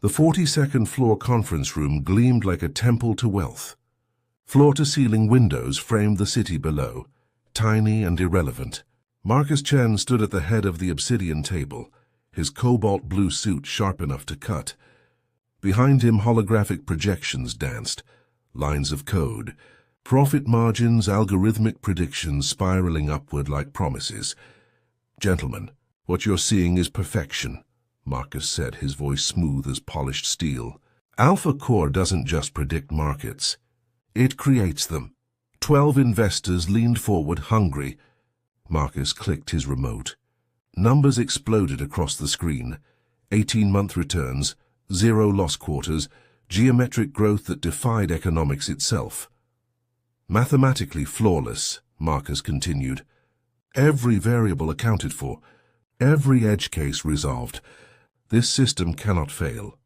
The 42nd floor conference room gleamed like a temple to wealth. Floor-to-ceiling windows framed the city below, tiny and irrelevant. Marcus Chen stood at the head of the obsidian table, his cobalt blue suit sharp enough to cut. Behind him, holographic projections danced, lines of code, profit margins, algorithmic predictions spiraling upward like promises. "Gentlemen, what you're seeing is perfection," Marcus said, his voice smooth as polished steel. "Alpha Core doesn't just predict markets. It creates them." 12 investors leaned forward, hungry. Marcus clicked his remote. Numbers exploded across the screen. 18-month returns, 0 loss quarters, geometric growth that defied economics itself. "Mathematically flawless," Marcus continued. "Every variable accounted for, every edge case resolved. This system cannot fail."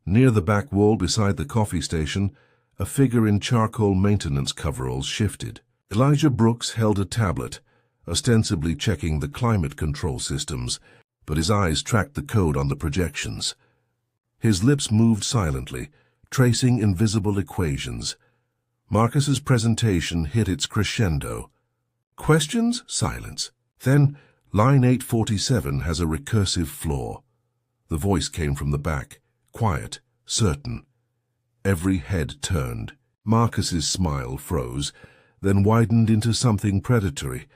Near the back wall beside the coffee station, a figure in charcoal maintenance coveralls shifted. Elijah Brooks held a tablet, ostensibly checking the climate control systems, but his eyes tracked the code on the projections. His lips moved silently, tracing invisible equations. Marcus's presentation hit its crescendo. Questions? Silence. Then, line 847 has a recursive flaw. The voice came from the back, quiet, certain. Every head turned. Marcus's smile froze, then widened into something predatory.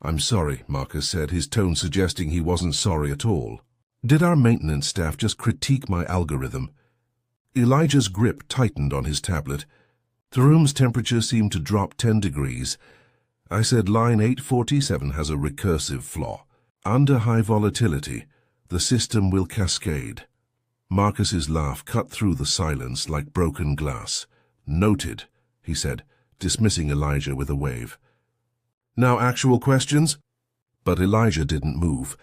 "I'm sorry," Marcus said, his tone suggesting he wasn't sorry at all. "Did our maintenance staff just critique my algorithm?" Elijah's grip tightened on his tablet. The room's temperature seemed to drop 10 degrees. "I said line 847 has a recursive flaw. Under high volatility, the system will cascade." Marcus's laugh cut through the silence like broken glass. "Noted," he said, dismissing Elijah with a wave. "Now actual questions?" But Elijah didn't move,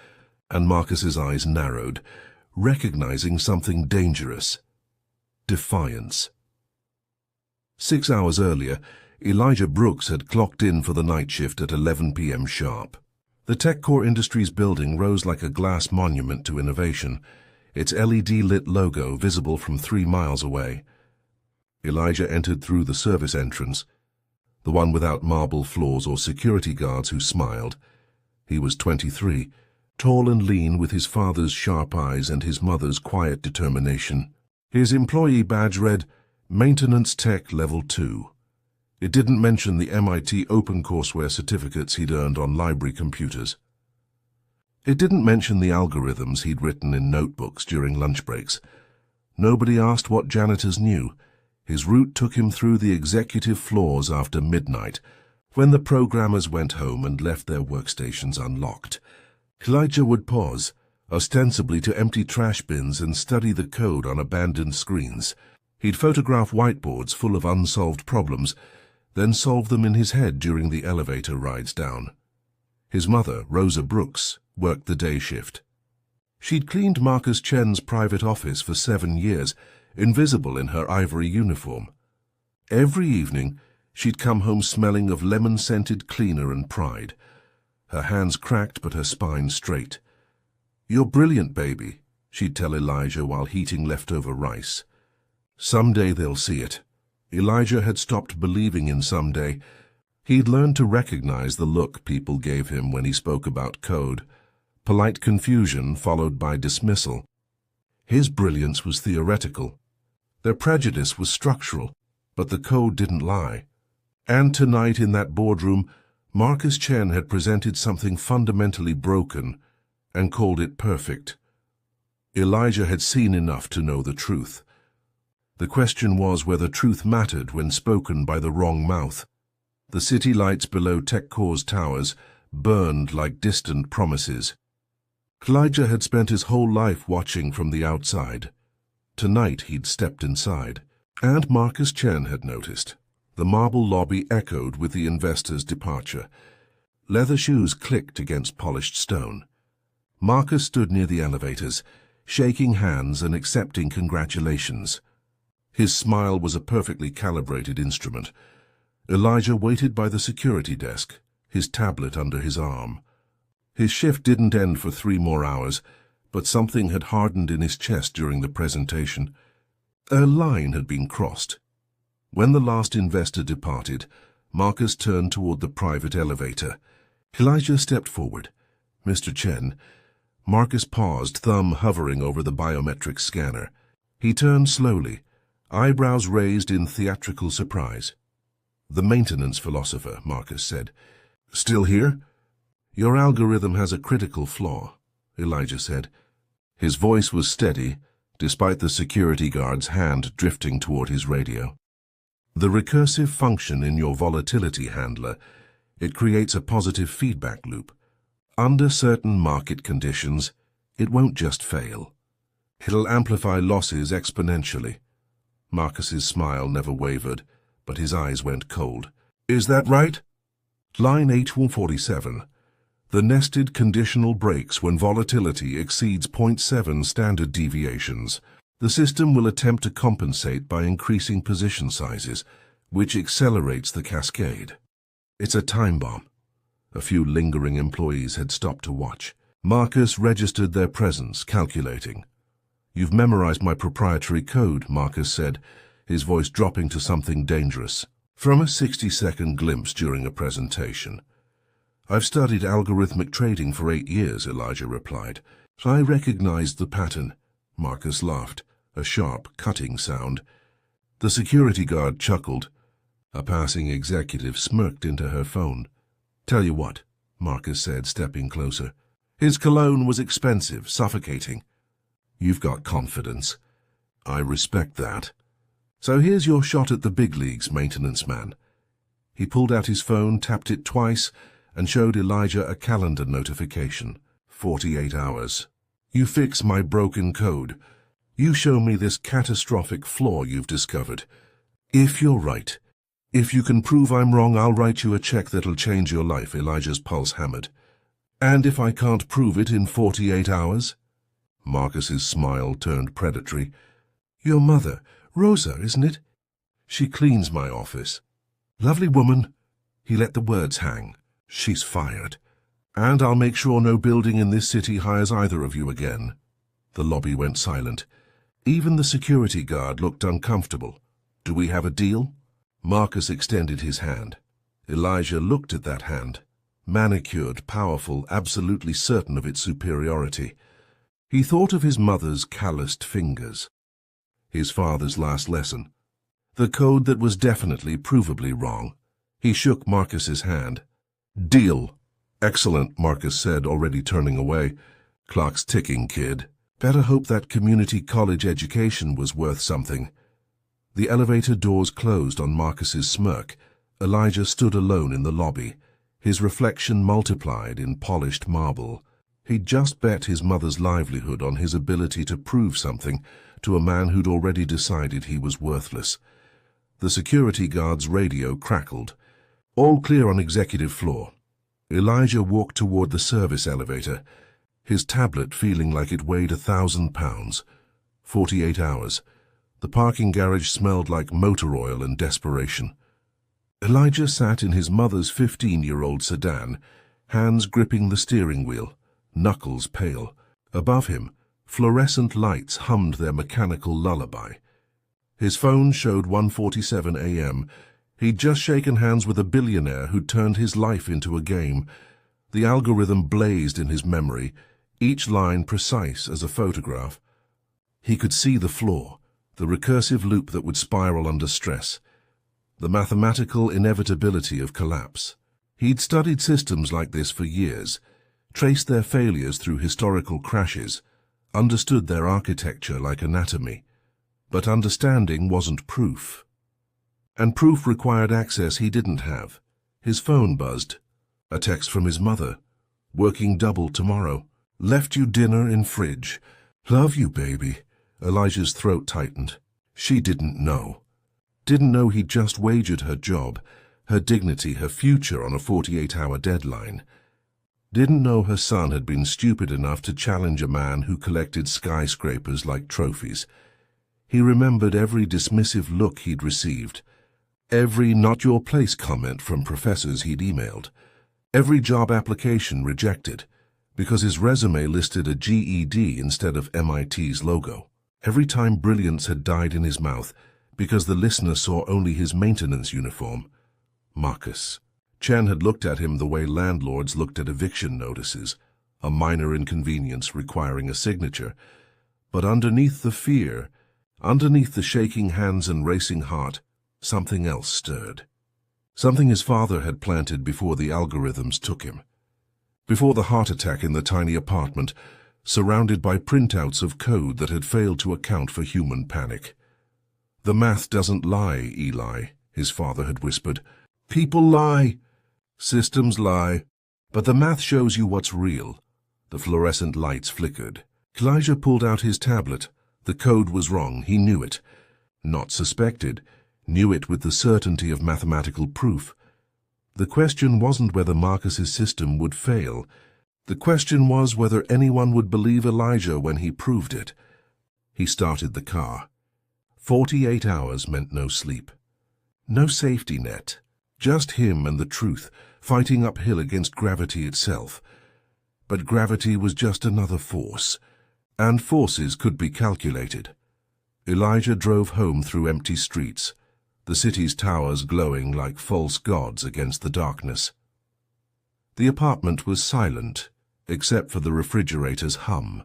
and Marcus's eyes narrowed, recognizing something dangerous. Defiance. 6 hours earlier, Elijah Brooks had clocked in for the night shift at 11 p.m. sharp. The TechCore Industries building rose like a glass monument to innovation, its LED-lit logo visible from 3 miles away. Elijah entered through the service entrance, the one without marble floors or security guards who smiled. He was 23, tall and lean, with his father's sharp eyes and his mother's quiet determination. His employee badge read, Maintenance Tech Level 2. It didn't mention the MIT OpenCourseware certificates he'd earned on library computers. It didn't mention the algorithms he'd written in notebooks during lunch breaks. Nobody asked what janitors knew. His route took him through the executive floors after midnight, when the programmers went home and left their workstations unlocked. Elijah would pause, ostensibly to empty trash bins and study the code on abandoned screens. He'd photograph whiteboards full of unsolved problems, then solve them in his head during the elevator rides down. His mother, Rosa Brooks, worked the day shift. She'd cleaned Marcus Chen's private office for 7 years, invisible in her ivory uniform. Every evening, she'd come home smelling of lemon-scented cleaner and pride. Her hands cracked but her spine straight. "You're brilliant, baby," she'd tell Elijah while heating leftover rice. Someday they'll see it. Elijah had stopped believing in someday. He'd learned to recognize the look people gave him when he spoke about code. Polite confusion followed by dismissal. His brilliance was theoretical. Their prejudice was structural, but the code didn't lie. And tonight in that boardroom, Marcus Chen had presented something fundamentally broken and called it perfect. Elijah had seen enough to know the truth. The question was whether truth mattered when spoken by the wrong mouth. The city lights below TechCore's towers burned like distant promises. Elijah had spent his whole life watching from the outside. Tonight he'd stepped inside, and Marcus Chen had noticed. The marble lobby echoed with the investor's departure. Leather shoes clicked against polished stone. Marcus stood near the elevators, shaking hands and accepting congratulations. His smile was a perfectly calibrated instrument. Elijah waited by the security desk, his tablet under his arm. His shift didn't end for 3 more hours, but something had hardened in his chest during the presentation. A line had been crossed. When the last investor departed, Marcus turned toward the private elevator. Elijah stepped forward. "Mr. Chen." Marcus paused, thumb hovering over the biometric scanner. He turned slowly, eyebrows raised in theatrical surprise. "The maintenance philosopher," Marcus said. "Still here?" "Your algorithm has a critical flaw," Elijah said. His voice was steady, despite the security guard's hand drifting toward his radio. "The recursive function in your volatility handler, it creates a positive feedback loop. Under certain market conditions, it won't just fail. It'll amplify losses exponentially." Marcus's smile never wavered, but his eyes went cold. "Is that right?" Line 847. "The nested conditional breaks when volatility exceeds 0.7 standard deviations. The system will attempt to compensate by increasing position sizes, which accelerates the cascade." It's a time bomb. A few lingering employees had stopped to watch. Marcus registered their presence, calculating. "You've memorized my proprietary code," Marcus said, his voice dropping to something dangerous. "From a 60-second glimpse during a presentation." "I've studied algorithmic trading for 8 years, Elijah replied. "I recognized the pattern." Marcus laughed, a sharp, cutting sound. The security guard chuckled. A passing executive smirked into her phone. "Tell you what," Marcus said, stepping closer. "His cologne was expensive, suffocating." "You've got confidence." "I respect that. So here's your shot at the big leagues, maintenance man." He pulled out his phone, tapped it twice, and showed Elijah a calendar notification. 48 hours. "You fix my broken code. You show me this catastrophic flaw you've discovered. If you're right, if you can prove I'm wrong, I'll write you a check that'll change your life," Elijah's pulse hammered. "And if I can't prove it in 48 hours? Marcus's smile turned predatory. "Your mother, Rosa, isn't it? She cleans my office. Lovely woman." He let the words hang. "She's fired. And I'll make sure no building in this city hires either of you again." The lobby went silent. Even the security guard looked uncomfortable. "Do we have a deal?" Marcus extended his hand. Elijah looked at that hand. Manicured, powerful, absolutely certain of its superiority. He thought of his mother's calloused fingers. His father's last lesson. The code that was definitely, provably wrong. He shook Marcus's hand. "Deal." "Excellent," Marcus said, already turning away. "Clock's ticking, kid. Better hope that community college education was worth something." The elevator doors closed on Marcus's smirk. Elijah stood alone in the lobby, his reflection multiplied in polished marble. He'd just bet his mother's livelihood on his ability to prove something to a man who'd already decided he was worthless. The security guard's radio crackled. "All clear on executive floor." Elijah walked toward the service elevator, his tablet feeling like it weighed 1,000 pounds. 48 hours. The parking garage smelled like motor oil and desperation. Elijah sat in his mother's 15-year-old sedan, hands gripping the steering wheel, knuckles pale. Above him, fluorescent lights hummed their mechanical lullaby. His phone showed 1:47 a.m. He'd just shaken hands with a billionaire who'd turned his life into a game. The algorithm blazed in his memory, each line precise as a photograph. He could see the flaw, the recursive loop that would spiral under stress, the mathematical inevitability of collapse. He'd studied systems like this for years, traced their failures through historical crashes, understood their architecture like anatomy. But understanding wasn't proof. And proof required access he didn't have. His phone buzzed. A text from his mother. "Working double tomorrow. Left you dinner in fridge. Love you, baby." Elijah's throat tightened. She didn't know. Didn't know he'd just wagered her job, her dignity, her future on a 48-hour deadline. Didn't know her son had been stupid enough to challenge a man who collected skyscrapers like trophies. He remembered every dismissive look he'd received, every "not your place" comment from professors he'd emailed, every job application rejected, because his resume listed a GED instead of MIT's logo. Every time brilliance had died in his mouth, because the listener saw only his maintenance uniform. Marcus. Chen had looked at him the way landlords looked at eviction notices, a minor inconvenience requiring a signature. But underneath the fear, underneath the shaking hands and racing heart, something else stirred. Something his father had planted before the algorithms took him. Before the heart attack in the tiny apartment, surrounded by printouts of code that had failed to account for human panic. "The math doesn't lie, Eli," his father had whispered. "People lie. Systems lie. But the math shows you what's real." The fluorescent lights flickered. Elijah pulled out his tablet. The code was wrong. He knew it. Not suspected. Knew it with the certainty of mathematical proof. The question wasn't whether Marcus's system would fail. The question was whether anyone would believe Elijah when he proved it. He started the car. 48 hours meant no sleep. No safety net. Just him and the truth, fighting uphill against gravity itself. But gravity was just another force, and forces could be calculated. Elijah drove home through empty streets, the city's towers glowing like false gods against the darkness. The apartment was silent, except for the refrigerator's hum.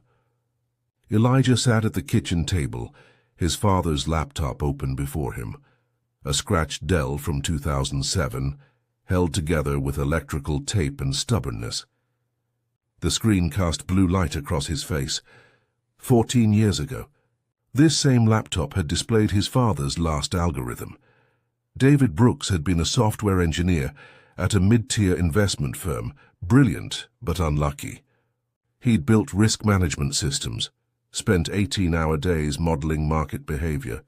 Elijah sat at the kitchen table, his father's laptop open before him, a scratched Dell from 2007, held together with electrical tape and stubbornness. The screen cast blue light across his face. 14 years ago, this same laptop had displayed his father's last algorithm. David Brooks had been a software engineer at a mid-tier investment firm, brilliant but unlucky. He'd built risk management systems, spent 18-hour days modeling market behavior,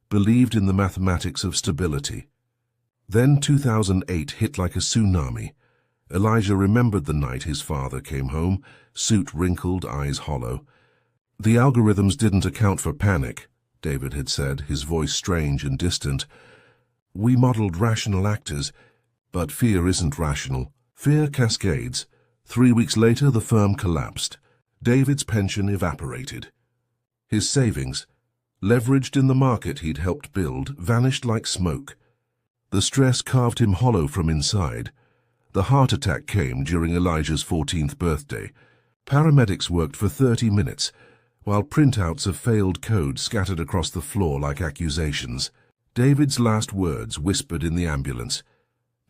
believed in the mathematics of stability. Then 2008 hit like a tsunami. Elijah remembered the night his father came home, suit wrinkled, eyes hollow. "The algorithms didn't account for panic," David had said, his voice strange and distant. "We modeled rational actors, but fear isn't rational. Fear cascades." 3 weeks later, the firm collapsed. David's pension evaporated. His savings, leveraged in the market he'd helped build, vanished like smoke. The stress carved him hollow from inside. The heart attack came during Elijah's 14th birthday. Paramedics worked for 30 minutes, while printouts of failed code scattered across the floor like accusations. David's last words whispered in the ambulance.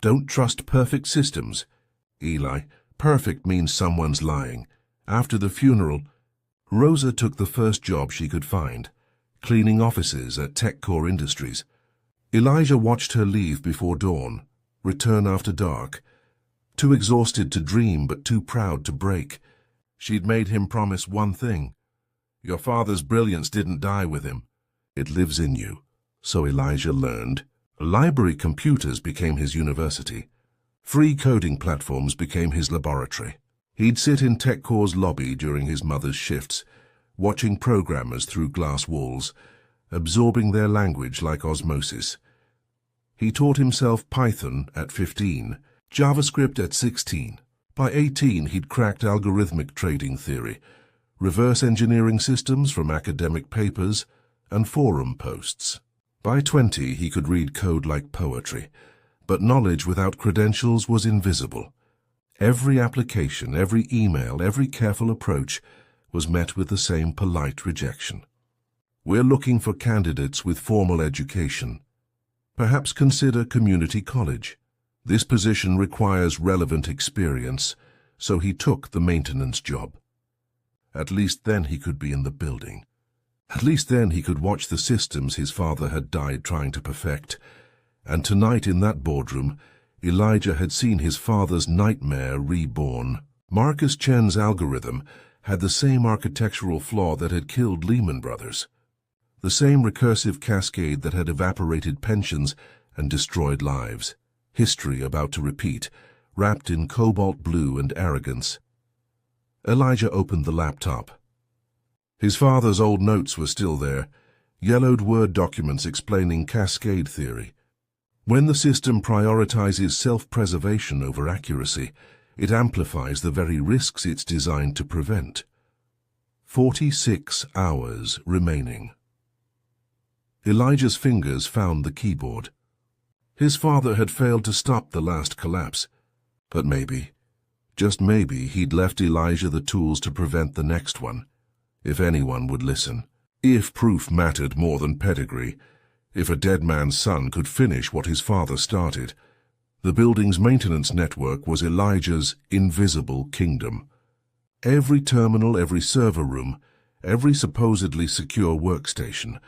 "Don't trust perfect systems, Eli. Perfect means someone's lying." After the funeral, Rosa took the first job she could find, cleaning offices at TechCore Industries. Elijah watched her leave before dawn, return after dark, too exhausted to dream but too proud to break. She'd made him promise one thing. "Your father's brilliance didn't die with him. It lives in you." So Elijah learned. Library computers became his university. Free coding platforms became his laboratory. He'd sit in TechCore's lobby during his mother's shifts, watching programmers through glass walls, absorbing their language like osmosis. He taught himself Python at 15, JavaScript at 16. By 18, he'd cracked algorithmic trading theory, reverse engineering systems from academic papers, and forum posts. By 20, he could read code like poetry, but knowledge without credentials was invisible. Every application, every email, every careful approach was met with the same polite rejection. "We're looking for candidates with formal education. Perhaps consider community college. This position requires relevant experience," so he took the maintenance job. At least then he could be in the building. At least then he could watch the systems his father had died trying to perfect. And tonight in that boardroom, Elijah had seen his father's nightmare reborn. Marcus Chen's algorithm had the same architectural flaw that had killed Lehman Brothers. The same recursive cascade that had evaporated pensions and destroyed lives. History about to repeat, wrapped in cobalt blue and arrogance. Elijah opened the laptop. His father's old notes were still there, yellowed Word documents explaining cascade theory. When the system prioritizes self-preservation over accuracy, It amplifies the very risks it's designed to prevent. 46 hours remaining. Elijah's fingers found the keyboard. His father had failed to stop the last collapse, but maybe, just maybe, he'd left Elijah the tools to prevent the next one, if anyone would listen. If proof mattered more than pedigree, if a dead man's son could finish what his father started, the building's maintenance network was Elijah's invisible kingdom. Every terminal, every server room, every supposedly secure workstation,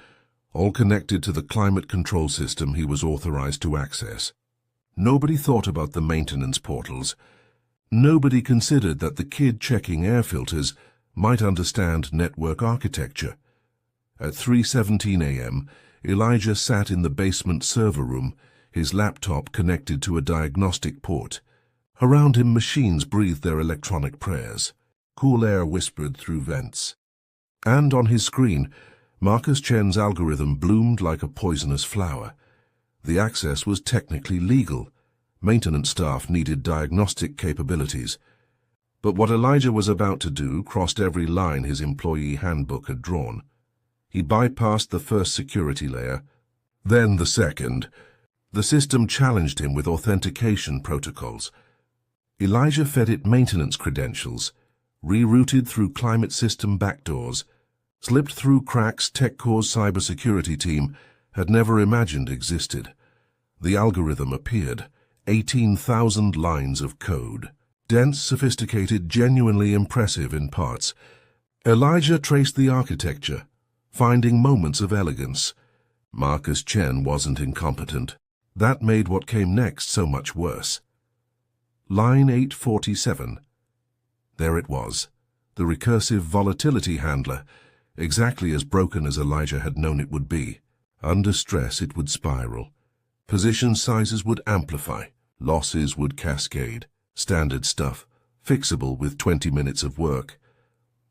all connected to the climate control system he was authorized to access. Nobody thought about the maintenance portals. Nobody considered that the kid checking air filters might understand network architecture. At 3:17 a.m., Elijah sat in the basement server room, his laptop connected to a diagnostic port. Around him, machines breathed their electronic prayers. Cool air whispered through vents. And on his screen, Marcus Chen's algorithm bloomed like a poisonous flower. The access was technically legal. Maintenance staff needed diagnostic capabilities. But what Elijah was about to do crossed every line his employee handbook had drawn. He bypassed the first security layer, then the second. The system challenged him with authentication protocols. Elijah fed it maintenance credentials, rerouted through climate system backdoors, slipped through cracks TechCore's cybersecurity team had never imagined existed. The algorithm appeared, 18,000 lines of code. Dense, sophisticated, genuinely impressive in parts. Elijah traced the architecture, finding moments of elegance. Marcus Chen wasn't incompetent. That made what came next so much worse. Line 847. There it was, the recursive volatility handler, exactly as broken as Elijah had known it would be. Under stress it would spiral. Position sizes would amplify. Losses would cascade. Standard stuff, fixable with 20 minutes of work.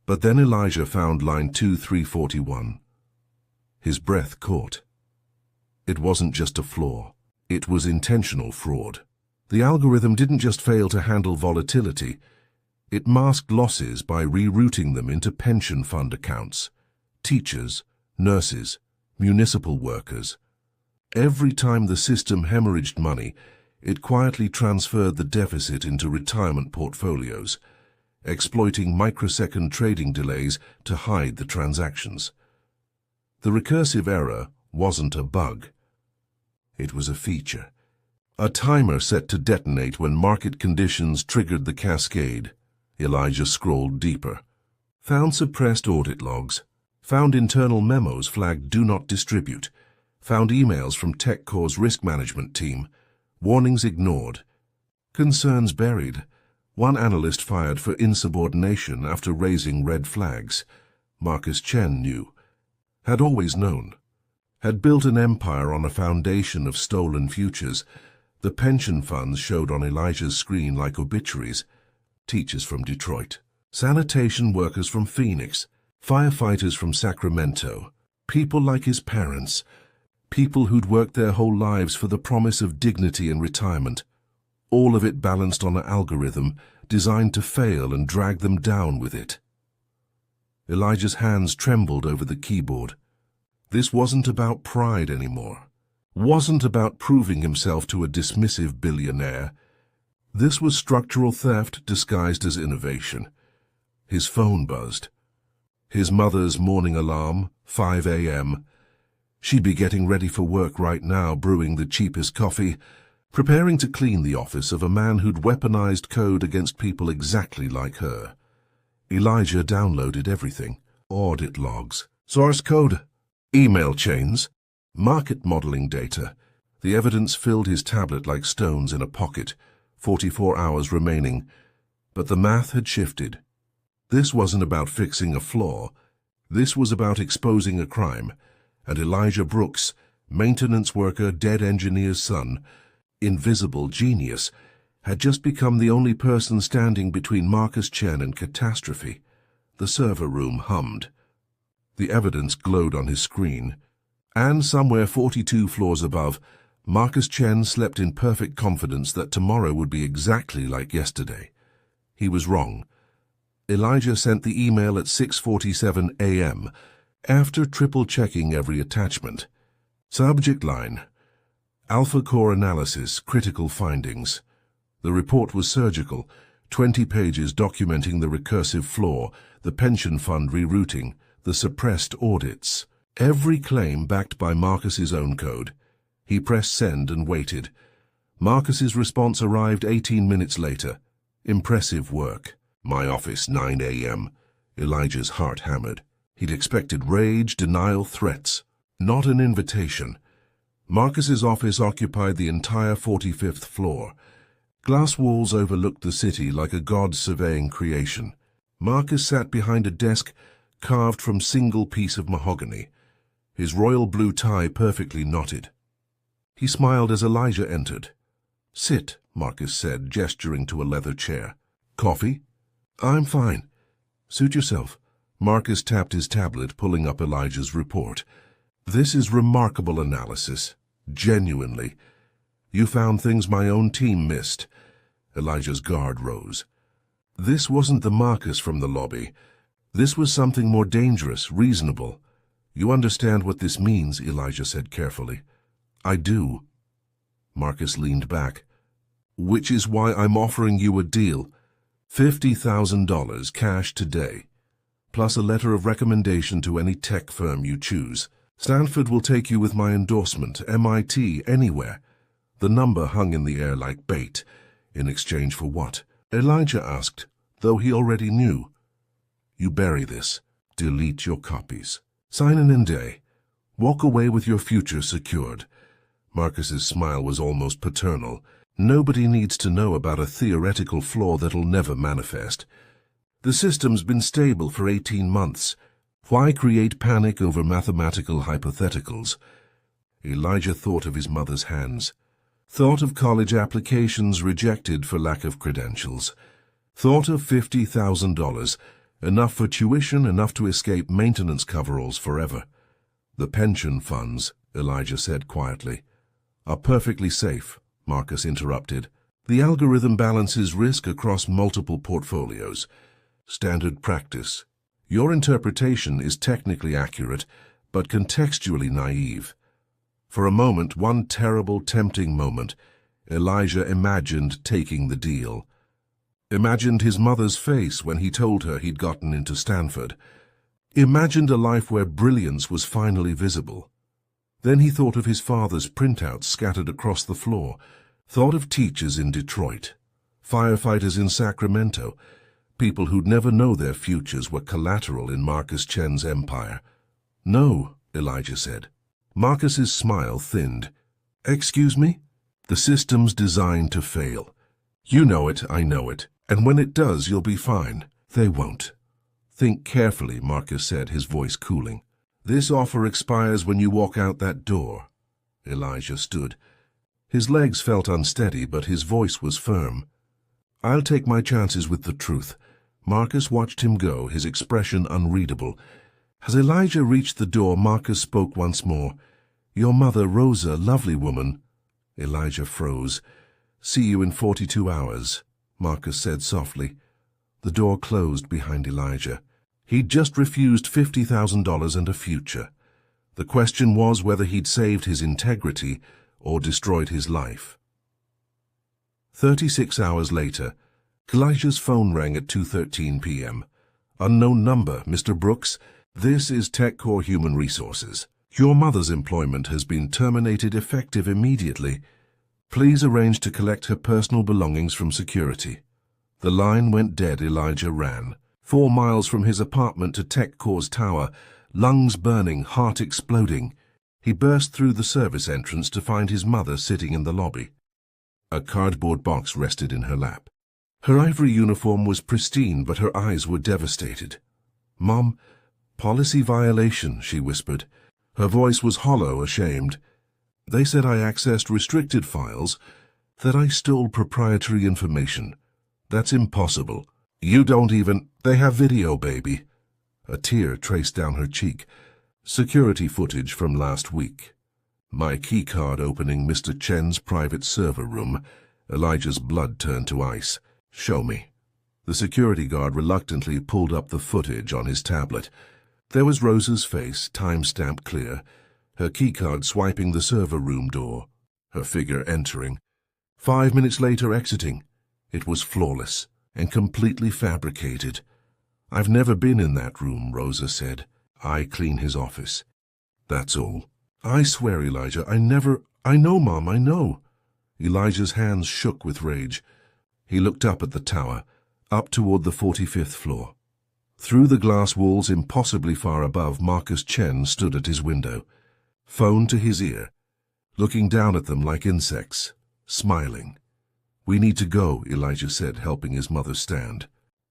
But then Elijah found line 2341. His breath caught. It wasn't just a flaw. It was intentional fraud. The algorithm didn't just fail to handle volatility. It masked losses by rerouting them into pension fund accounts. Teachers, nurses, municipal workers. Every time the system hemorrhaged money, it quietly transferred the deficit into retirement portfolios, exploiting microsecond trading delays to hide the transactions. The recursive error wasn't a bug. It was a feature. A timer set to detonate when market conditions triggered the cascade. Elijah scrolled deeper. Found suppressed audit logs. Found internal memos flagged Do Not Distribute. Found emails from TechCore's risk management team. Warnings ignored. Concerns buried. One analyst fired for insubordination after raising red flags. Marcus Chen knew. Had always known. Had built an empire on a foundation of stolen futures. The pension funds showed on Elijah's screen like obituaries. Teachers from Detroit. Sanitation workers from Phoenix. Firefighters from Sacramento. People like his parents. People who'd worked their whole lives for the promise of dignity and retirement. All of it balanced on an algorithm designed to fail and drag them down with it. Elijah's hands trembled over the keyboard. This wasn't about pride anymore. Wasn't about proving himself to a dismissive billionaire. This was structural theft disguised as innovation. His phone buzzed. His mother's morning alarm, 5 a.m., She'd be getting ready for work right now, brewing the cheapest coffee, preparing to clean the office of a man who'd weaponized code against people exactly like her. Elijah downloaded everything. Audit logs, source code, email chains, market modeling data. The evidence filled his tablet like stones in a pocket, 44 hours remaining. But the math had shifted. This wasn't about fixing a flaw. This was about exposing a crime. And Elijah Brooks, maintenance worker, dead engineer's son, invisible genius, had just become the only person standing between Marcus Chen and catastrophe. The server room hummed. The evidence glowed on his screen. And somewhere 42 floors above, Marcus Chen slept in perfect confidence that tomorrow would be exactly like yesterday. He was wrong. Elijah sent the email at 6:47 a.m., after triple-checking every attachment. Subject line: Alpha Core Analysis, Critical Findings. The report was surgical, 20 pages documenting the recursive flaw, the pension fund rerouting, the suppressed audits. Every claim backed by Marcus's own code. He pressed send and waited. Marcus's response arrived 18 minutes later. Impressive work. My office, 9 a.m. Elijah's heart hammered. He'd expected rage, denial, threats. Not an invitation. Marcus's office occupied the entire 45th floor. Glass walls overlooked the city like a god surveying creation. Marcus sat behind a desk carved from single piece of mahogany, his royal blue tie perfectly knotted. He smiled as Elijah entered. Sit, Marcus said, gesturing to a leather chair. Coffee? I'm fine. Suit yourself. Marcus tapped his tablet, pulling up Elijah's report. This is remarkable analysis. Genuinely. You found things my own team missed. Elijah's guard rose. This wasn't the Marcus from the lobby. This was something more dangerous, reasonable. You understand what this means, Elijah said carefully. I do. Marcus leaned back. Which is why I'm offering you a deal. $50,000 cash today, plus a letter of recommendation to any tech firm you choose. Stanford will take you with my endorsement, MIT, anywhere. The number hung in the air like bait. In exchange for what? Elijah asked, though he already knew. You bury this. Delete your copies. Sign an NDA. Walk away with your future secured. Marcus's smile was almost paternal. Nobody needs to know about a theoretical flaw that'll never manifest. The system's been stable for 18 months. Why create panic over mathematical hypotheticals? Elijah thought of his mother's hands. Thought of college applications rejected for lack of credentials. Thought of $50,000, enough for tuition, enough to escape maintenance coveralls forever. The pension funds, Elijah said quietly, are perfectly safe. Marcus interrupted. The algorithm balances risk across multiple portfolios. Standard practice. Your interpretation is technically accurate, but contextually naive. For a moment, one terrible, tempting moment, Elijah imagined taking the deal. Imagined his mother's face when he told her he'd gotten into Stanford. Imagined a life where brilliance was finally visible. Then he thought of his father's printouts scattered across the floor, thought of teachers in Detroit, firefighters in Sacramento, people who'd never know their futures were collateral in Marcus Chen's empire. No, Elijah said. Marcus's smile thinned. Excuse me? The system's designed to fail. You know it, I know it, and when it does, you'll be fine. They won't. Think carefully, Marcus said, his voice cooling. This offer expires when you walk out that door. Elijah stood. His legs felt unsteady, but his voice was firm. I'll take my chances with the truth. Marcus watched him go, his expression unreadable. As Elijah reached the door, Marcus spoke once more. Your mother, Rosa, lovely woman. Elijah froze. See you in 42 hours, Marcus said softly. The door closed behind Elijah. He'd just refused $50,000 and a future. The question was whether he'd saved his integrity or destroyed his life. 36 hours later, Elijah's phone rang at 2:13 p.m. Unknown number, Mr. Brooks. This is TechCore Human Resources. Your mother's employment has been terminated effective immediately. Please arrange to collect her personal belongings from security. The line went dead. Elijah ran. 4 miles from his apartment to TechCore's tower, lungs burning, heart exploding. He burst through the service entrance to find his mother sitting in the lobby. A cardboard box rested in her lap. Her ivory uniform was pristine, but her eyes were devastated. Mom, policy violation, she whispered. Her voice was hollow, ashamed. They said I accessed restricted files, that I stole proprietary information. That's impossible. You don't even... They have video, baby. A tear traced down her cheek. Security footage from last week. My keycard opening Mr. Chen's private server room. Elijah's blood turned to ice. Show me. The security guard reluctantly pulled up the footage on his tablet. There was Rosa's face, time-stamped clear, her keycard swiping the server room door, her figure entering. 5 minutes later exiting. It was flawless and completely fabricated. "I've never been in that room," Rosa said. "I clean his office. That's all." "I swear, Elijah, I know, Mom, I know." Elijah's hands shook with rage. He looked up at the tower, up toward the 45th floor. Through the glass walls impossibly far above, Marcus Chen stood at his window, phone to his ear, looking down at them like insects, smiling. "We need to go," Elijah said, helping his mother stand.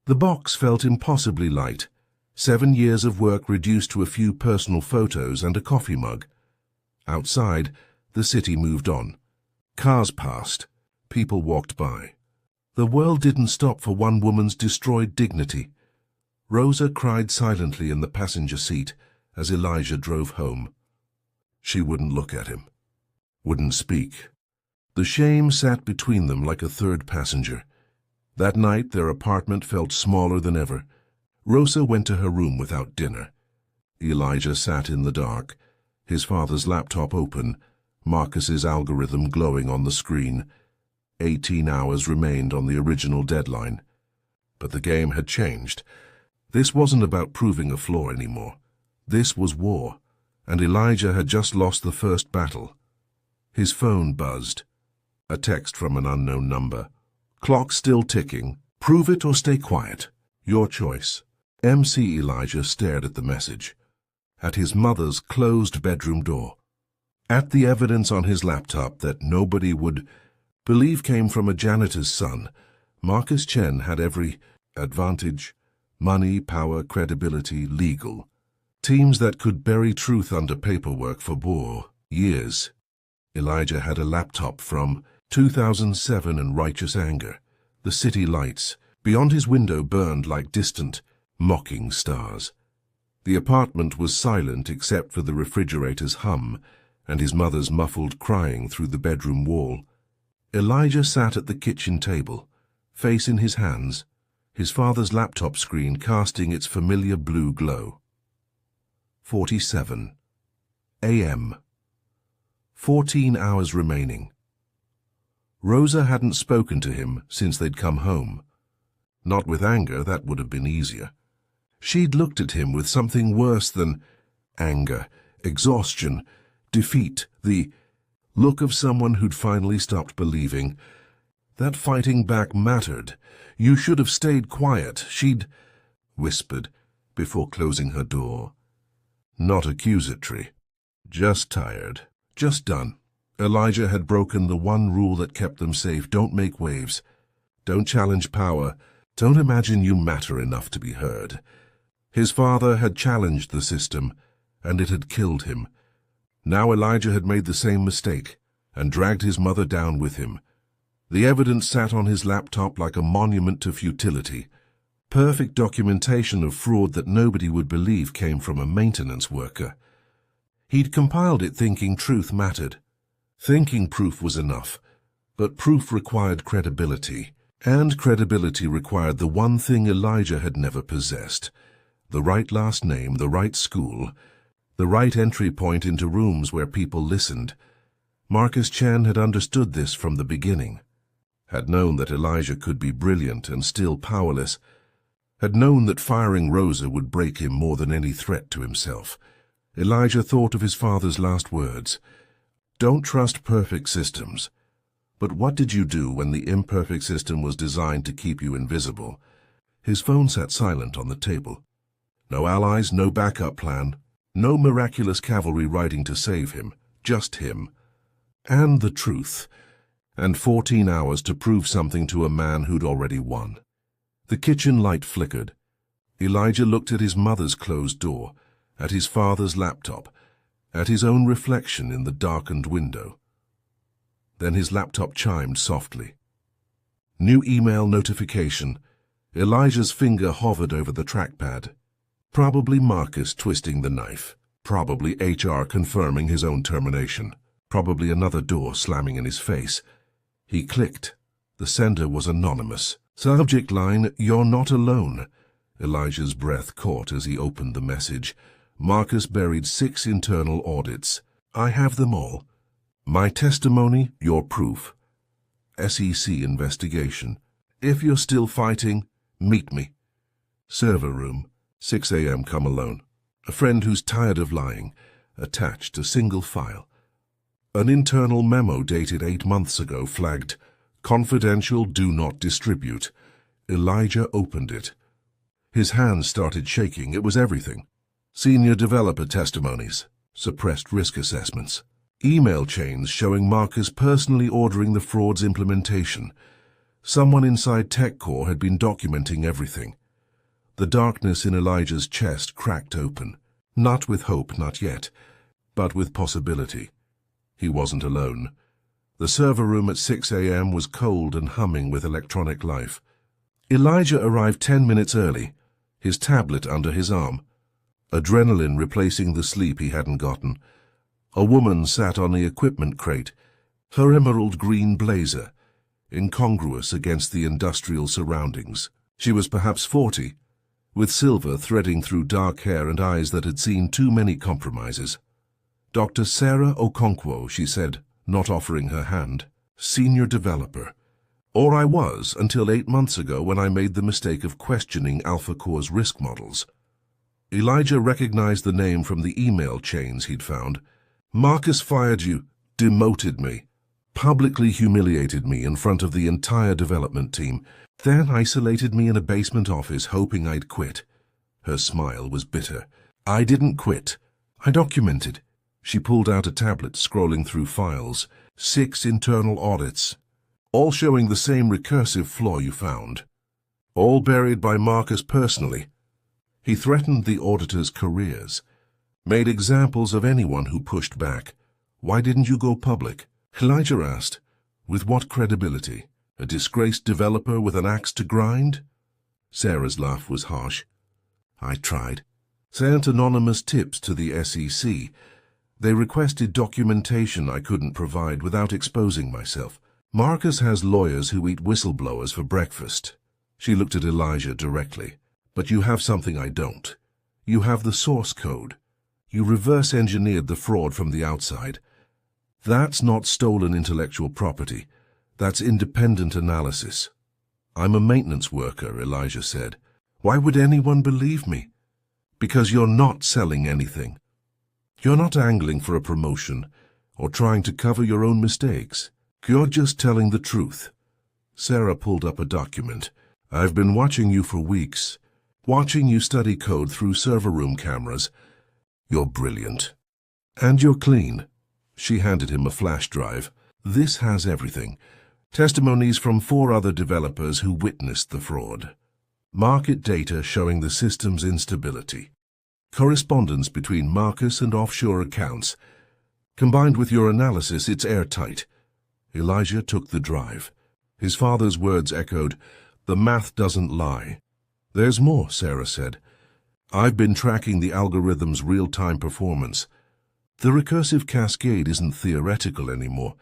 The box felt impossibly light. 7 years of work reduced to a few personal photos and a coffee mug. Outside, the city moved on. Cars passed. People walked by. The world didn't stop for one woman's destroyed dignity. Rosa cried silently in the passenger seat as Elijah drove home. She wouldn't look at him, wouldn't speak. The shame sat between them like a third passenger. That night their apartment felt smaller than ever. Rosa went to her room without dinner. Elijah sat in the dark, his father's laptop open, Marcus's algorithm glowing on the screen. 18 hours remained on the original deadline. But the game had changed. This wasn't about proving a flaw anymore. This was war, and Elijah had just lost the first battle. His phone buzzed. A text from an unknown number. "Clock still ticking. Prove it or stay quiet. Your choice." MC Elijah stared at the message, at his mother's closed bedroom door, at the evidence on his laptop that nobody would believe came from a janitor's son. Marcus Chen had every advantage: money, power, credibility, legal. Teams that could bury truth under paperwork for years. Elijah had a laptop from 2007 and righteous anger. The city lights beyond his window burned like distant, mocking stars. The apartment was silent except for the refrigerator's hum and his mother's muffled crying through the bedroom wall. Elijah sat at the kitchen table, face in his hands, his father's laptop screen casting its familiar blue glow. 47 a.m. 14 hours remaining. Rosa hadn't spoken to him since they'd come home. Not with anger, that would have been easier. She'd looked at him with something worse than anger, exhaustion, defeat, the look of someone who'd finally stopped believing that fighting back mattered. "You should have stayed quiet," she'd whispered before closing her door. Not accusatory, just tired, just done. Elijah had broken the one rule that kept them safe: don't make waves, don't challenge power, don't imagine you matter enough to be heard. His father had challenged the system, and it had killed him. Now Elijah had made the same mistake, and dragged his mother down with him. The evidence sat on his laptop like a monument to futility. Perfect documentation of fraud that nobody would believe came from a maintenance worker. He'd compiled it thinking truth mattered. Thinking proof was enough, but proof required credibility, and credibility required the one thing Elijah had never possessed: the right last name, the right school, the right entry point into rooms where people listened. Marcus Chen had understood this from the beginning, had known that Elijah could be brilliant and still powerless, had known that firing Rosa would break him more than any threat to himself. Elijah thought of his father's last words: "Don't trust perfect systems." But what did you do when the imperfect system was designed to keep you invisible? His phone sat silent on the table. No allies, no backup plan, no miraculous cavalry riding to save him, just him. And the truth. And 14 hours to prove something to a man who'd already won. The kitchen light flickered. Elijah looked at his mother's closed door, at his father's laptop, at his own reflection in the darkened window. Then his laptop chimed softly. New email notification. Elijah's finger hovered over the trackpad. Probably Marcus twisting the knife. Probably HR confirming his own termination. Probably another door slamming in his face. He clicked. The sender was anonymous. Subject line, "You're not alone." Elijah's breath caught as he opened the message. Marcus buried 6 internal audits. "I have them all. My testimony, your proof. SEC investigation. If you're still fighting, meet me. Server room, 6 a.m. come alone. A friend who's tired of lying. Attached a single file. An internal memo dated 8 months ago flagged, confidential, do not distribute. Elijah opened it. His hands started shaking. It was everything. Senior developer testimonies, suppressed risk assessments, email chains showing Marcus personally ordering the fraud's implementation. Someone inside TechCore had been documenting everything. The darkness in Elijah's chest cracked open, not with hope, not yet, but with possibility. He wasn't alone. The server room at 6 a.m. was cold and humming with electronic life. Elijah arrived 10 minutes early, his tablet under his arm. Adrenaline replacing the sleep he hadn't gotten. A woman sat on the equipment crate, her emerald green blazer, incongruous against the industrial surroundings. She was perhaps 40, with silver threading through dark hair and eyes that had seen too many compromises. "Dr. Sarah Okonkwo," she said, not offering her hand. "Senior developer. Or I was until 8 months ago when I made the mistake of questioning AlphaCore's risk models." Elijah recognized the name from the email chains he'd found. "Marcus fired you, demoted me, publicly humiliated me in front of the entire development team, then isolated me in a basement office hoping I'd quit." Her smile was bitter. "I didn't quit. I documented." She pulled out a tablet, scrolling through files. 6 internal audits, all showing the same recursive flaw you found. All buried by Marcus personally. He threatened the auditors' careers, made examples of anyone who pushed back. "Why didn't you go public?" Elijah asked. "With what credibility? A disgraced developer with an axe to grind?" Sarah's laugh was harsh. "I tried. Sent anonymous tips to the SEC. They requested documentation I couldn't provide without exposing myself. Marcus has lawyers who eat whistleblowers for breakfast." She looked at Elijah directly. "But you have something I don't. You have the source code. You reverse-engineered the fraud from the outside. That's not stolen intellectual property. That's independent analysis." "I'm a maintenance worker," Elijah said. "Why would anyone believe me?" "Because you're not selling anything. You're not angling for a promotion or trying to cover your own mistakes. You're just telling the truth." Sarah pulled up a document. "I've been watching you for weeks, watching you study code through server room cameras. You're brilliant. And you're clean." She handed him a flash drive. "This has everything. Testimonies from 4 other developers who witnessed the fraud. Market data showing the system's instability. Correspondence between Marcus and offshore accounts. Combined with your analysis, it's airtight." Elijah took the drive. His father's words echoed, "The math doesn't lie." "There's more," Sarah said. "I've been tracking the algorithm's real-time performance. The recursive cascade isn't theoretical anymore.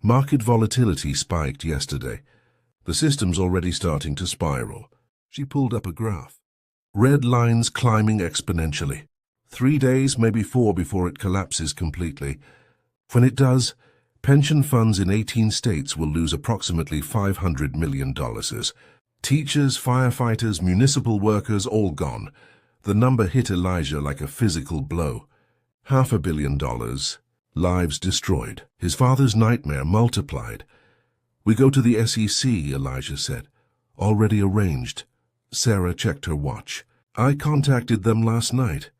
Market volatility spiked yesterday. The system's already starting to spiral." She pulled up a graph. Red lines climbing exponentially. 3 days, maybe 4 before it collapses completely. When it does, pension funds in 18 states will lose approximately $500 million. Teachers, firefighters, municipal workers, all gone. The number hit Elijah like a physical blow. $500 million. Lives destroyed. His father's nightmare multiplied. "We go to the SEC," Elijah said. "Already arranged." Sarah checked her watch. "I contacted them last night.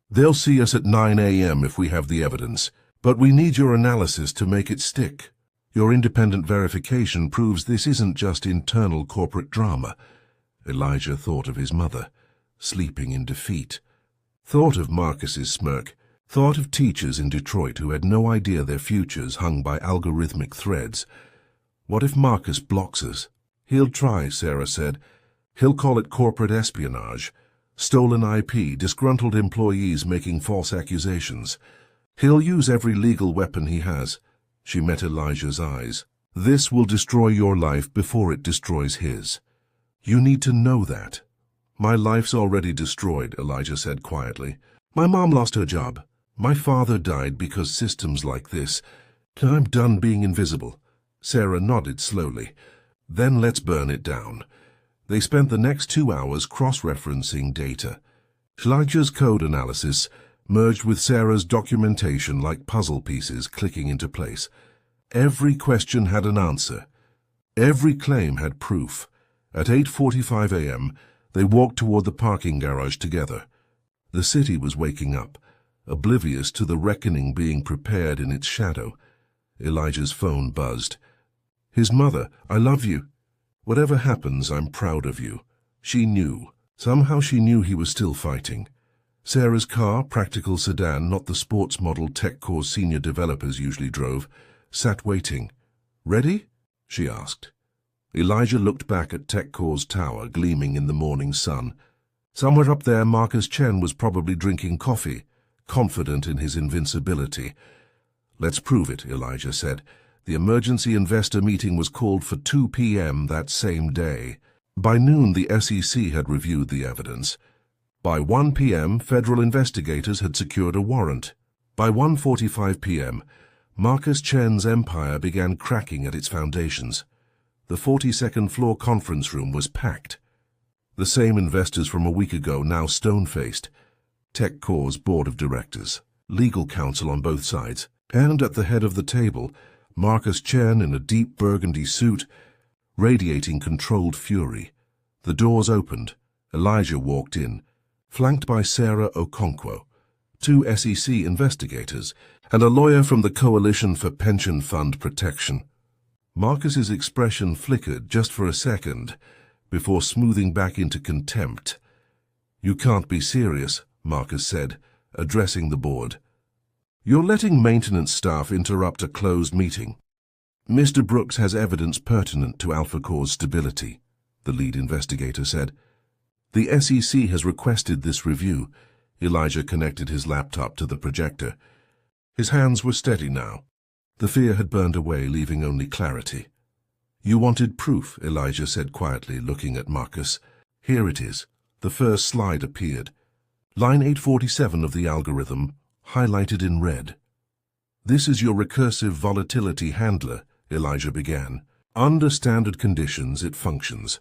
They'll see us at 9 a.m. if we have the evidence. But we need your analysis to make it stick. Your independent verification proves this isn't just internal corporate drama." Elijah thought of his mother, sleeping in defeat. Thought of Marcus's smirk. Thought of teachers in Detroit who had no idea their futures hung by algorithmic threads. What if Marcus blocks us? "He'll try," Sarah said. "He'll call it corporate espionage. Stolen IP, disgruntled employees making false accusations. He'll use every legal weapon he has." She met Elijah's eyes. "This will destroy your life before it destroys his." You need to know that. My life's already destroyed, Elijah said quietly. My mom lost her job. My father died because systems like this. I'm done being invisible. Sarah nodded slowly. Then let's burn it down. They spent the next 2 hours cross-referencing data. Elijah's code analysis merged with Sarah's documentation like puzzle pieces clicking into place. Every question had an answer. Every claim had proof. At 8:45 a.m., they walked toward the parking garage together. The city was waking up, oblivious to the reckoning being prepared in its shadow. Elijah's phone buzzed. His mother, I love you. Whatever happens, I'm proud of you. She knew. Somehow she knew he was still fighting. Sarah's car, practical sedan, not the sports model TechCore's senior developers usually drove, sat waiting. Ready? She asked. Elijah looked back at TechCore's tower gleaming in the morning sun. Somewhere up there, Marcus Chen was probably drinking coffee, confident in his invincibility. Let's prove it, Elijah said. The emergency investor meeting was called for 2 p.m. that same day. By noon, the SEC had reviewed the evidence. By 1 p.m., federal investigators had secured a warrant. By 1:45 p.m., Marcus Chen's empire began cracking at its foundations. The 42nd floor conference room was packed. The same investors from a week ago now stone-faced. TechCore's board of directors, legal counsel on both sides, and at the head of the table, Marcus Chen in a deep burgundy suit, radiating controlled fury. The doors opened. Elijah walked in, flanked by Sarah Okonkwo, 2 SEC investigators, and a lawyer from the Coalition for Pension Fund Protection. Marcus's expression flickered just for a second, before smoothing back into contempt. You can't be serious, Marcus said, addressing the board. You're letting maintenance staff interrupt a closed meeting. Mr. Brooks has evidence pertinent to AlphaCore's stability, the lead investigator said. The SEC has requested this review. Elijah connected his laptop to the projector. His hands were steady now. The fear had burned away, leaving only clarity. You wanted proof, Elijah said quietly, looking at Marcus. Here it is. The first slide appeared. Line 847 of the algorithm, highlighted in red. This is your recursive volatility handler, Elijah began. Under standard conditions, it functions.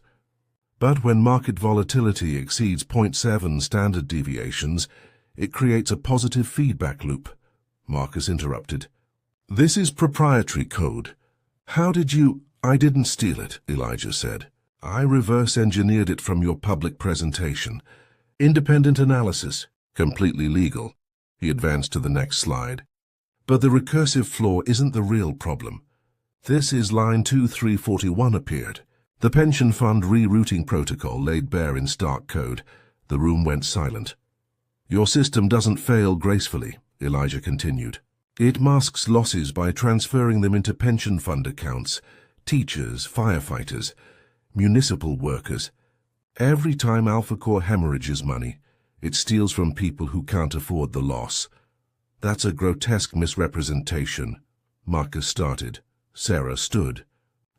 But when market volatility exceeds 0.7 standard deviations, it creates a positive feedback loop. Marcus interrupted. This is proprietary code. How did you... I didn't steal it, Elijah said. I reverse-engineered it from your public presentation. Independent analysis, completely legal. He advanced to the next slide. But the recursive flaw isn't the real problem. This is line 2341 appeared. The pension fund rerouting protocol laid bare in stark code. The room went silent. Your system doesn't fail gracefully, Elijah continued. It masks losses by transferring them into pension fund accounts, teachers, firefighters, municipal workers. Every time AlphaCore hemorrhages money, it steals from people who can't afford the loss. That's a grotesque misrepresentation. Marcus started. Sarah stood.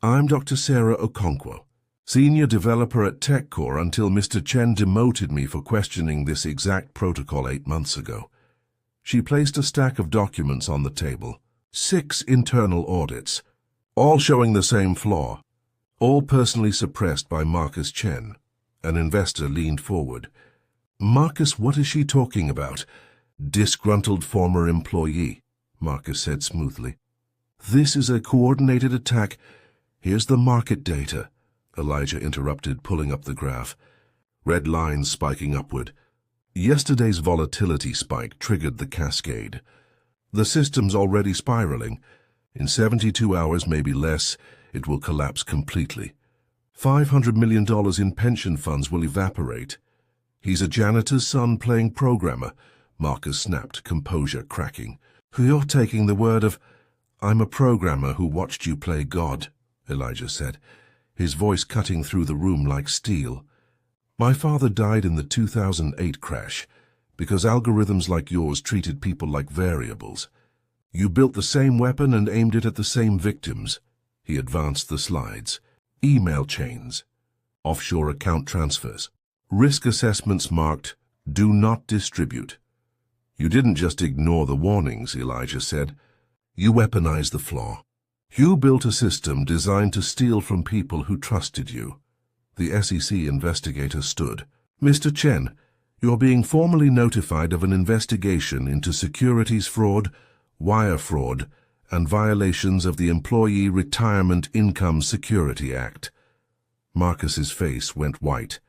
I'm Dr. Sarah Okonkwo, senior developer at TechCore until Mr. Chen demoted me for questioning this exact protocol 8 months ago. She placed a stack of documents on the table. 6 internal audits, all showing the same flaw, all personally suppressed by Marcus Chen. An investor leaned forward. Marcus, what is she talking about? Disgruntled former employee, Marcus said smoothly. This is a coordinated attack. Here's the market data, Elijah interrupted, pulling up the graph. Red lines spiking upward. Yesterday's volatility spike triggered the cascade. The system's already spiraling. In 72 hours, maybe less, it will collapse completely. $500 million in pension funds will evaporate. He's a janitor's son playing programmer, Marcus snapped, composure cracking. You're taking the word of... I'm a programmer who watched you play God, Elijah said, his voice cutting through the room like steel. My father died in the 2008 crash because algorithms like yours treated people like variables. You built the same weapon and aimed it at the same victims. He advanced the slides. Email chains. offshore account transfers. Risk assessments marked, "Do not distribute." "You didn't just ignore the warnings," Elijah said. "You weaponized the flaw. You built a system designed to steal from people who trusted you." The SEC investigator stood. "Mr. Chen, you're being formally notified of an investigation into securities fraud, wire fraud, and violations of the Employee Retirement Income Security Act." Marcus's face went white,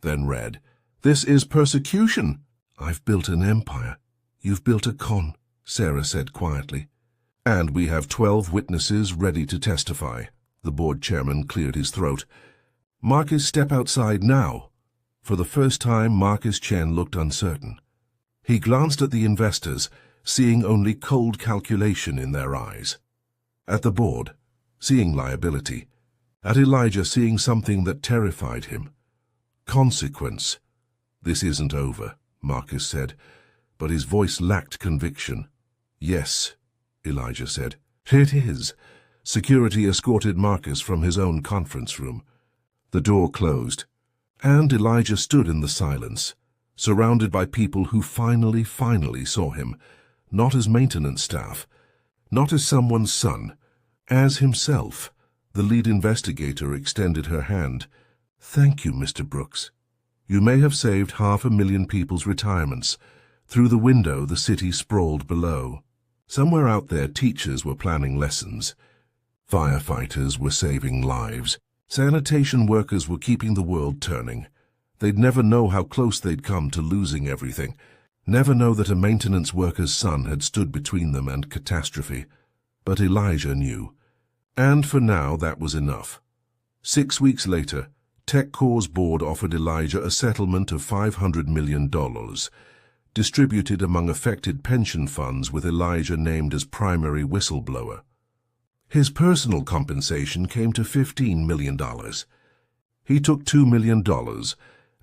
then red. "This is persecution." "I've built an empire. You've built a con," Sarah said quietly. "And we have 12 witnesses ready to testify." The board chairman cleared his throat. "Marcus, step outside now." For the first time, Marcus Chen looked uncertain. He glanced at the investors, seeing only cold calculation in their eyes. At the board, seeing liability. At Elijah, seeing something that terrified him. Consequence. "This isn't over," Marcus said, but his voice lacked conviction. "Yes," Elijah said. "It is." Security escorted Marcus from his own conference room. The door closed, and Elijah stood in the silence, surrounded by people who finally saw him, not as maintenance staff, not as someone's son, as himself. The lead investigator extended her hand. "Thank you, Mr. Brooks. You may have saved 500,000 people's retirements. Through the window, the city sprawled below. Somewhere out there, teachers were planning lessons. Firefighters were saving lives. Sanitation workers were keeping the world turning. They'd never know how close they'd come to losing everything, never know that a maintenance worker's son had stood between them and catastrophe. But Elijah knew. And for now, that was enough. 6 weeks later, TechCore's board offered Elijah a settlement of $500 million, distributed among affected pension funds with Elijah named as primary whistleblower. His personal compensation came to $15 million. He took $2 million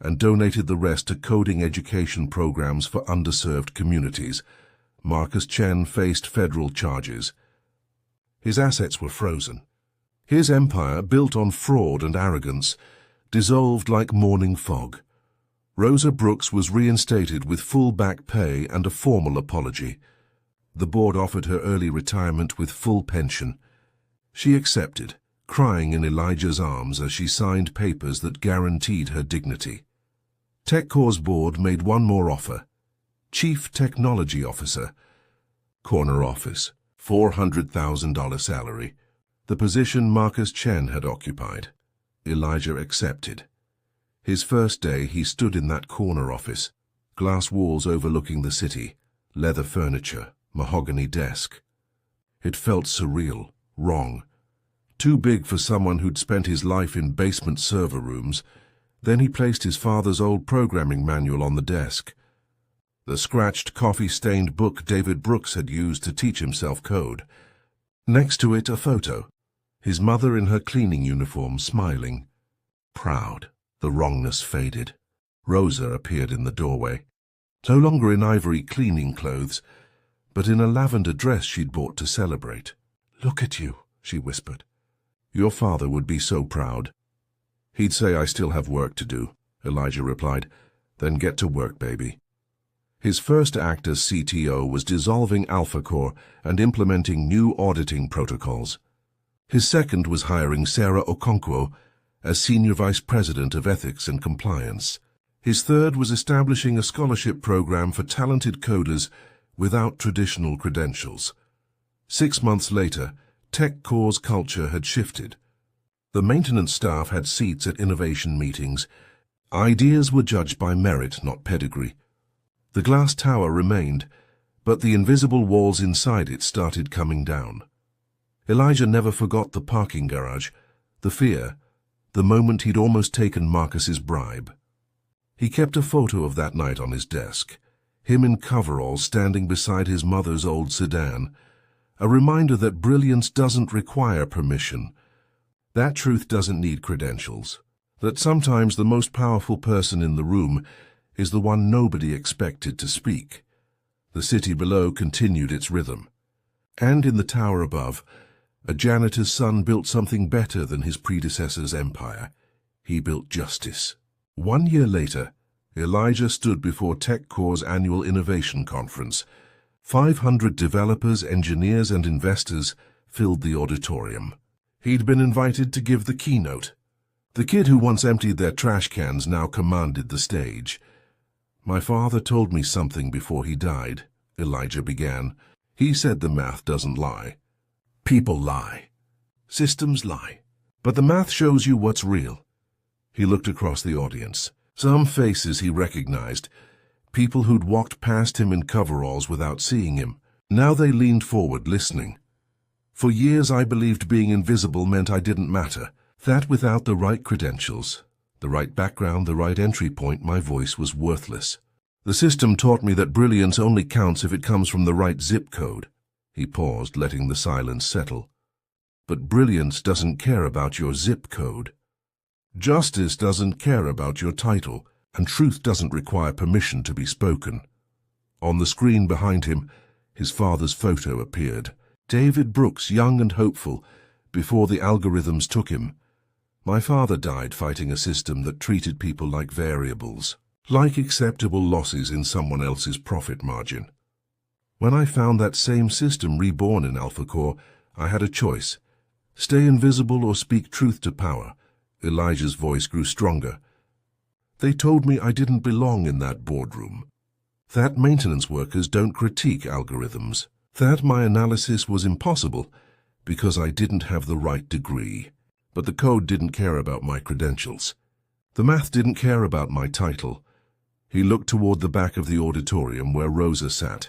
and donated the rest to coding education programs for underserved communities. Marcus Chen faced federal charges. His assets were frozen. His empire, built on fraud and arrogance, dissolved like morning fog. Rosa Brooks was reinstated with full back pay and a formal apology. The board offered her early retirement with full pension. She accepted, crying in Elijah's arms as she signed papers that guaranteed her dignity. TechCore's board made one more offer. Chief Technology Officer. Corner office. $400,000 salary. The position Marcus Chen had occupied. Elijah accepted. His first day, he stood in that corner office. Glass walls overlooking the city. Leather furniture. Mahogany desk. It felt surreal. Wrong. Too big for someone who'd spent his life in basement server rooms. Then he placed his father's old programming manual on the desk. The scratched, coffee-stained book David Brooks had used to teach himself code. Next to it, a photo. His mother in her cleaning uniform, smiling. Proud. The wrongness faded. Rosa appeared in the doorway. No longer in ivory cleaning clothes, but in a lavender dress she'd bought to celebrate. "Look at you," she whispered. "Your father would be so proud." "He'd say I still have work to do," Elijah replied. "Then get to work, baby." His first act as CTO was dissolving AlphaCore and implementing new auditing protocols. His second was hiring Sarah Okonkwo as Senior Vice President of Ethics and Compliance. His third was establishing a scholarship program for talented coders without traditional credentials. 6 months later, TechCore's culture had shifted. The maintenance staff had seats at innovation meetings. Ideas were judged by merit, not pedigree. The glass tower remained, but the invisible walls inside it started coming down. Elijah never forgot the parking garage, the fear, the moment he'd almost taken Marcus's bribe. He kept a photo of that night on his desk, him in coveralls standing beside his mother's old sedan, a reminder that brilliance doesn't require permission, that truth doesn't need credentials, that sometimes the most powerful person in the room is the one nobody expected to speak. The city below continued its rhythm. And in the tower above, a janitor's son built something better than his predecessor's empire. He built justice. 1 year later, Elijah stood before TechCore's annual innovation conference. 500 developers, engineers, and investors filled the auditorium. He'd been invited to give the keynote. The kid who once emptied their trash cans now commanded the stage. "My father told me something before he died," Elijah began. "He said the math doesn't lie. People lie. Systems lie. But the math shows you what's real." He looked across the audience. Some faces he recognized, people who'd walked past him in coveralls without seeing him. Now they leaned forward, listening. "For years I believed being invisible meant I didn't matter. That without the right credentials, the right background, the right entry point, my voice was worthless. The system taught me that brilliance only counts if it comes from the right zip code." He paused, letting the silence settle. "But brilliance doesn't care about your zip code. Justice doesn't care about your title, and truth doesn't require permission to be spoken." On the screen behind him, his father's photo appeared. David Brooks, young and hopeful, before the algorithms took him. "My father died fighting a system that treated people like variables, like acceptable losses in someone else's profit margin. When I found that same system reborn in AlphaCore, I had a choice: stay invisible or speak truth to power." Elijah's voice grew stronger. "They told me I didn't belong in that boardroom. That maintenance workers don't critique algorithms. That my analysis was impossible because I didn't have the right degree. But the code didn't care about my credentials. The math didn't care about my title." He looked toward the back of the auditorium where Rosa sat,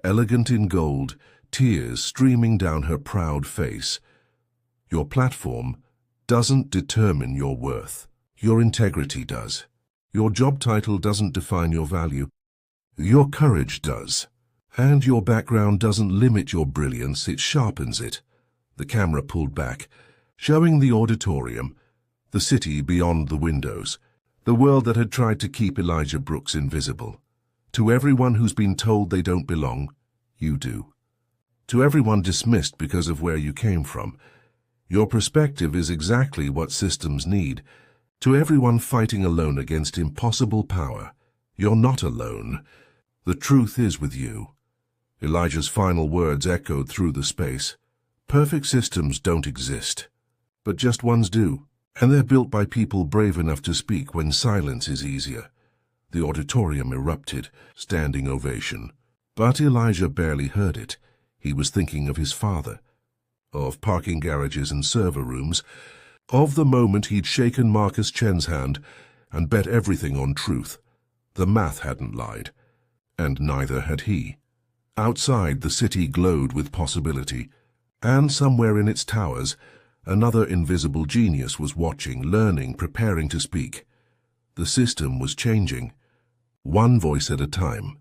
elegant in gold, tears streaming down her proud face. "Your platform doesn't determine your worth. Your integrity does. Your job title doesn't define your value. Your courage does. And your background doesn't limit your brilliance, it sharpens it." The camera pulled back, showing the auditorium, the city beyond the windows, the world that had tried to keep Elijah Brooks invisible. "To everyone who's been told they don't belong, you do. To everyone dismissed because of where you came from, your perspective is exactly what systems need. To everyone fighting alone against impossible power, you're not alone. The truth is with you." Elijah's final words echoed through the space. Perfect systems don't exist, but just ones do, and they're built by people brave enough to speak when silence is easier. The auditorium erupted, standing ovation. But Elijah barely heard it. He was thinking of his father, of parking garages and server rooms, of the moment he'd shaken Marcus Chen's hand and bet everything on truth. The math hadn't lied, and neither had he. Outside, the city glowed with possibility, and somewhere in its towers, another invisible genius was watching, learning, preparing to speak. The system was changing, one voice at a time.